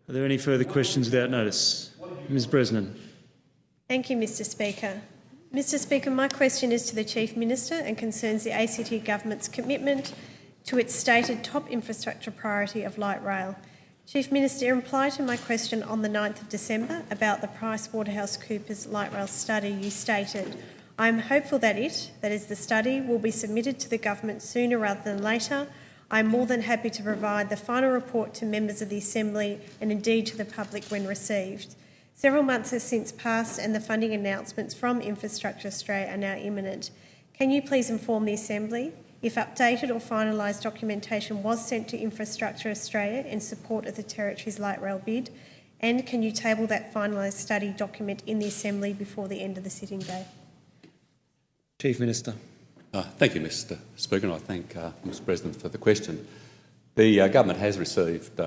Are there any further questions without notice? Ms Bresnan. Thank you, Mr Speaker. Mr Speaker, my question is to the Chief Minister and concerns the ACT Government's commitment to its stated top infrastructure priority of light rail. Chief Minister, in reply to my question on the 9th of December about the Price Waterhouse Coopers light rail study, you stated, "I am hopeful that that is the study, will be submitted to the Government sooner rather than later. I am more than happy to provide the final report to members of the Assembly and indeed to the public when received." Several months have since passed and the funding announcements from Infrastructure Australia are now imminent. Can you please inform the Assembly if updated or finalised documentation was sent to Infrastructure Australia in support of the Territory's light rail bid? And can you table that finalised study document in the Assembly before the end of the sitting day? Chief Minister. Thank you, Mr Speaker, and I thank Ms Bresnan for the question. The Government has received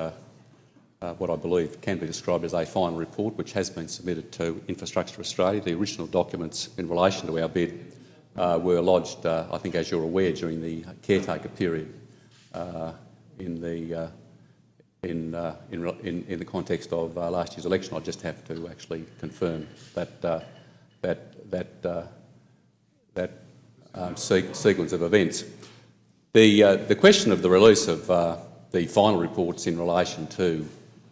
what I believe can be described as a final report, which has been submitted to Infrastructure Australia. The original documents in relation to our bid were lodged, I think, as you're aware, during the caretaker period in the context of last year's election. I just have to actually confirm that sequence of events. The question of the release of the final reports in relation to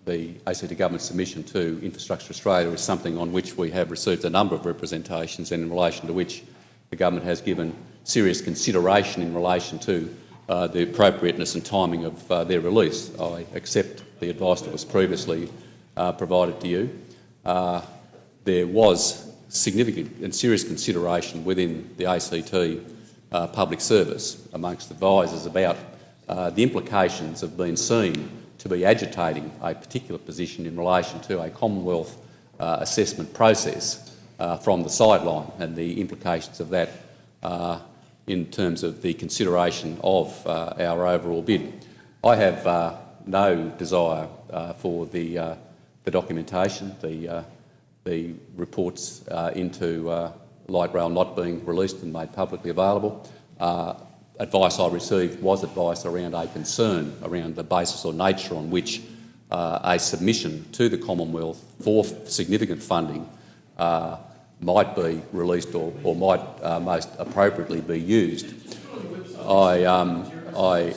the ACT Government's submission to Infrastructure Australia is something on which we have received a number of representations and in relation to which the Government has given serious consideration in relation to the appropriateness and timing of their release. I accept the advice that was previously provided to you. There was significant and serious consideration within the ACT public service amongst advisors about the implications of being seen to be agitating a particular position in relation to a Commonwealth assessment process from the sideline, and the implications of that in terms of the consideration of our overall bid. I have no desire for the documentation, the reports into light rail not being released and made publicly available. Advice I received was advice around a concern around the basis or nature on which a submission to the Commonwealth for significant funding might be released or might most appropriately be used. I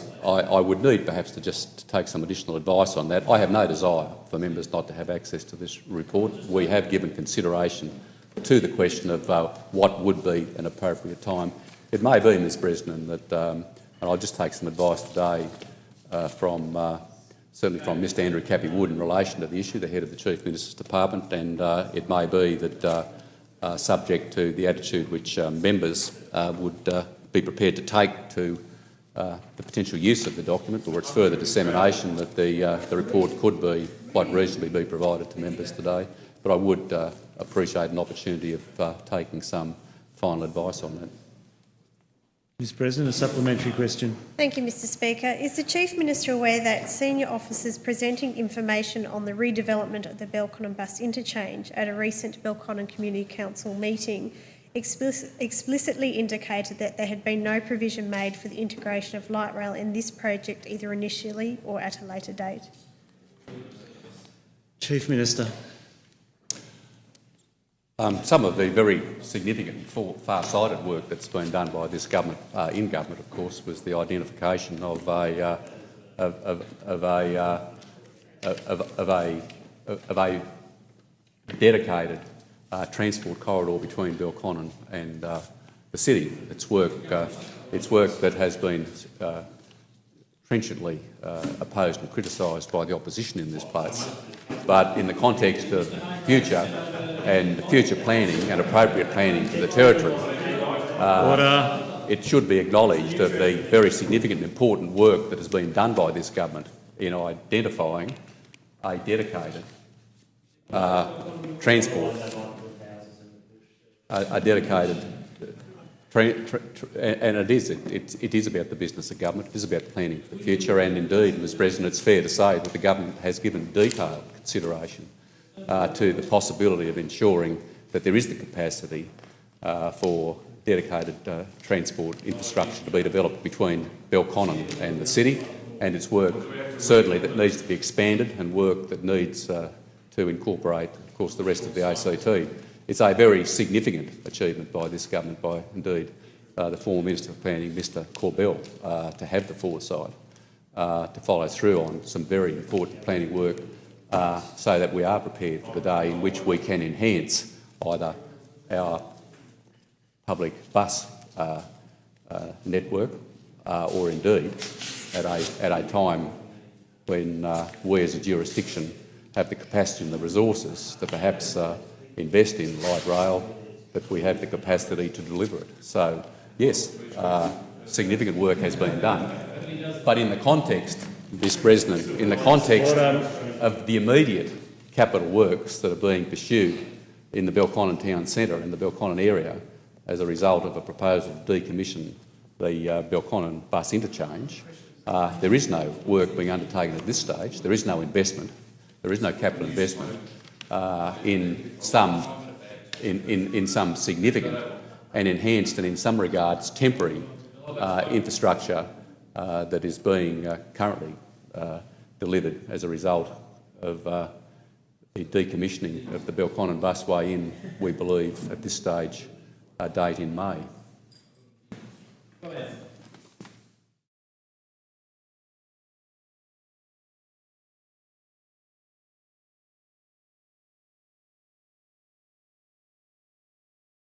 would need perhaps to just take some additional advice on that. I have no desire for members not to have access to this report. We have given consideration to the question of what would be an appropriate time. It may be, Ms Bresnan, that, and I'll just take some advice today certainly from Mr Andrew Cappy-Wood in relation to the issue, the head of the Chief Minister's Department, and it may be that subject to the attitude which members would be prepared to take to the potential use of the document or its further dissemination, that the report could be quite reasonably be provided to members today. But I would appreciate an opportunity of taking some final advice on that. Ms President, a supplementary question. Thank you, Mr Speaker. Is the Chief Minister aware that senior officers presenting information on the redevelopment of the Belconnen Bus interchange at a recent Belconnen Community Council meeting explicitly indicated that there had been no provision made for the integration of light rail in this project either initially or at a later date? Chief Minister. Some of the very significant far-sighted work that's been done by this government, in government, of course, was the identification of a dedicated transport corridor between Belconnen and the city. It's work that has been trenchantly opposed and criticised by the opposition in this place. But in the context of future planning and appropriate planning for the Territory, it should be acknowledged of the very significant and important work that has been done by this government in identifying a dedicated transport, and it is about the business of government, it is about planning for the future, and indeed, Mr President, it's fair to say that the government has given detailed consideration to the possibility of ensuring that there is the capacity for dedicated transport infrastructure to be developed between Belconnen and the city. and it's work certainly that needs to be expanded and work that needs to incorporate, of course, the rest of the ACT. It's a very significant achievement by this government, by indeed the former Minister of Planning, Mr Corbell, to have the foresight to follow through on some very important planning work so that we are prepared for the day in which we can enhance either our public bus network or indeed at a time when we as a jurisdiction have the capacity and the resources to perhaps invest in light rail, that we have the capacity to deliver it. So, yes, significant work has been done. But in the context, Ms Bresnan, in the context of the immediate capital works that are being pursued in the Belconnen town centre and the Belconnen area as a result of a proposal to decommission the Belconnen bus interchange, there is no work being undertaken at this stage. There is no investment. There is no capital investment in some significant and enhanced and in some regards temporary infrastructure that is being currently delivered as a result of the decommissioning of the Belconnen busway in, we believe, at this stage, a date in May.